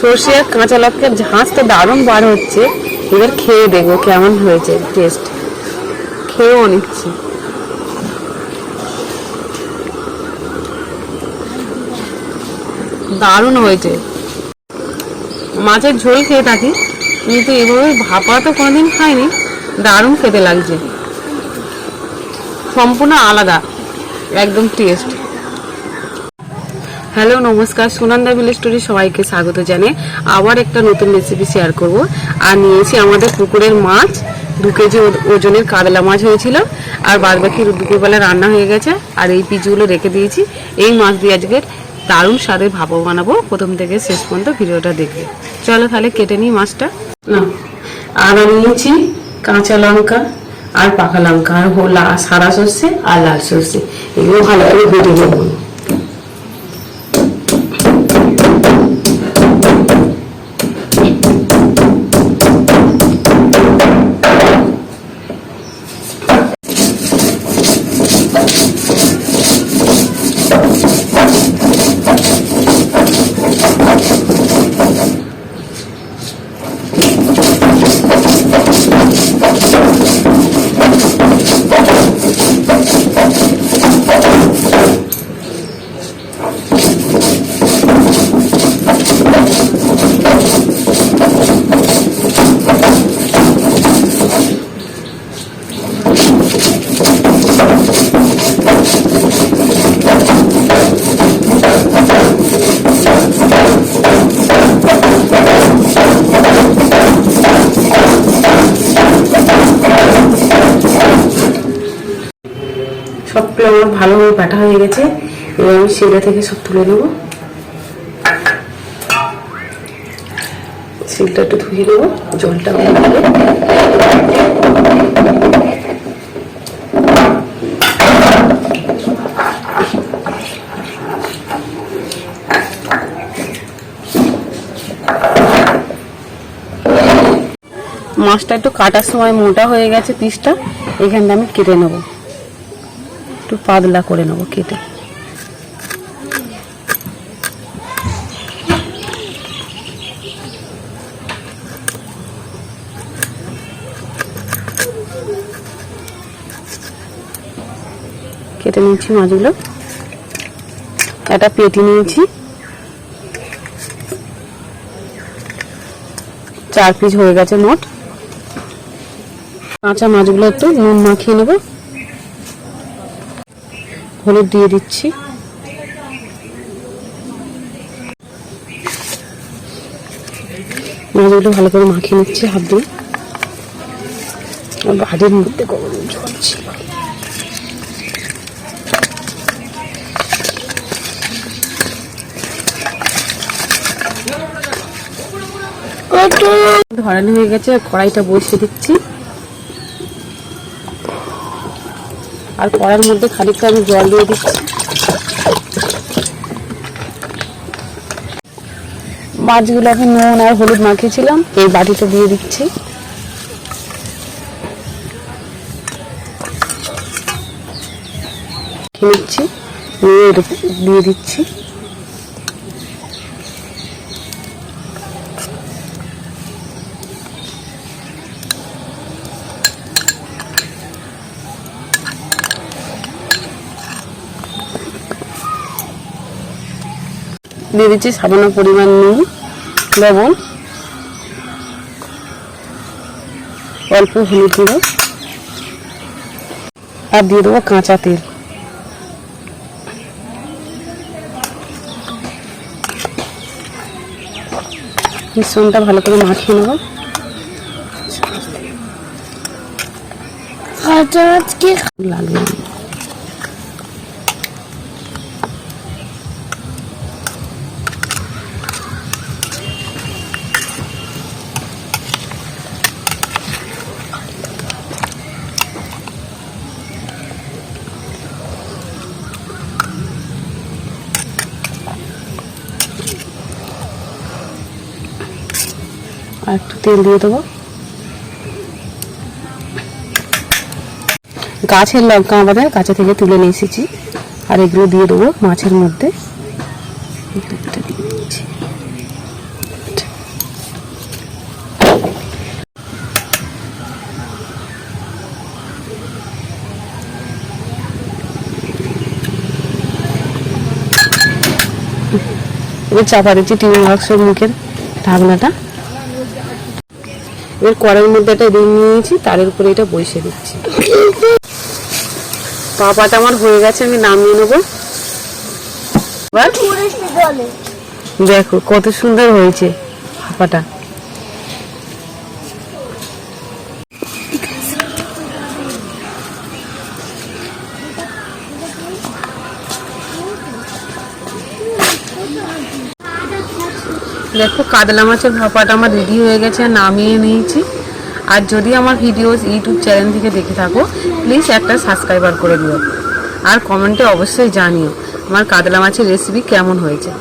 সর্ষে আর কাঁচা লঙ্কার ঝাঁজ তো দারুণ বার হচ্ছে। এবার খেয়ে দেখবো কেমন হয়েছে টেস্ট, খেয়েও নিচ্ছি। দারুণ হয়েছে। মাছের ঝোল খেয়ে থাকি, কিন্তু এভাবে ভাপা তো কোনোদিন খাইনি। দারুণ খেতে লাগছে, সম্পূর্ণ আলাদা একদম টেস্ট। হ্যালো নমস্কার, সুনন্দা ভিলেজ স্টোরি সবাইকে স্বাগত জানিয়ে আবার একটা নতুন রেসিপি শেয়ার করব। আর নিয়েছি আমাদের পুকুরের মাছ, 2 কেজি ওজনের কাতলা মাছ হয়েছিল। আর বাদ বাকি দুপুরবেলা রান্না হয়ে গেছে। আর এই পিসগুলো রেখে দিয়েছি। এই মাছ দিয়ে আজকে দারুণ স্বাদের ভাপা বানাবো। প্রথম থেকে শেষ পর্যন্ত ভিডিওটা দেখবে। চলো তাহলে কেটে নিই মাছটা। না, আর নিয়েছি কাঁচা লঙ্কা আর পাকা লঙ্কা আর সাদা সর্ষে আর লাল সর্ষে, এগুলো ভালো করে বেটে নেবো। সবগুলো আমার ভালোভাবে বাটা হয়ে গেছে। এবার আমি শিলা থেকে সব তুলে নেবো। শিলটা একটু ধুয়ে নেবো, জলটা মাছটা একটু কাটার সময় মোটা হয়ে গেছে পিসটা, এখানটা আমি কেটে নেবো, একটু পাতলা করে নেবো কেটে। কেটে নিয়েছি মাছগুলো। একটা পেটি নিয়েছি, 4 পিস হয়ে গেছে মোট। কাঁচা মাছগুলো একটু নুন মাখিয়ে নেবো, হলুদ দিয়ে দিচ্ছি, মাছগুলো ভালো করে মাখিয়ে নিচ্ছি হাত দিয়ে। বাড়ির মধ্যে গরম জল ছিল। ধরানো হয়ে গেছে, কড়াইটা বসিয়ে দিচ্ছি। আর কড়াইয়ের মধ্যে খানিকটা আমি জল দিয়ে দিচ্ছি। মাছগুলো আমি নুন আর হলুদ মাখিয়েছিলাম, এই বাটিটা দিয়ে দিচ্ছি। নিচ্ছি, দিয়ে দিচ্ছি। দিয়ে দিচ্ছি সামান্য পরিমাণ নুন, লবণ, অল্প হলুদ গুঁড়ো, আর দিয়ে দেবো কাঁচা তেল। মিশ্রণটা ভালো করে মাখিয়ে নেব। লাগবে আর একটু তেল দিয়ে দেবো। গাছের লঙ্কা আমাদের কাছে থেকে তুলে নিয়ে এসেছি, আর এগুলো দিয়ে দেবো মাছের মধ্যে। এবার চাপা দিচ্ছি টিফিন বাক্সের মুখের ঢাকনাটা। এবার কড়াইয়ের মধ্যে একটা রিং নিয়েছি, তার উপরে এটা বসে দিচ্ছি। পাপাটা আমার হয়ে গেছে, আমি নামিয়ে নেবো। দেখো কত সুন্দর হয়েছে পাপাটা। দেখো কাতলা মাছের ভাপাটা আমার রেডি হয়ে গেছে, নামিয়ে নিয়েছি। আর যদি আমার ভিডিওস ইউটিউব চ্যানেল থেকে দেখে থাকো, প্লিজ একটা সাবস্ক্রাইবার করে দিও, আর কমেন্টে অবশ্যই জানিও আমার কাতলা মাছের রেসিপি কেমন হয়েছে।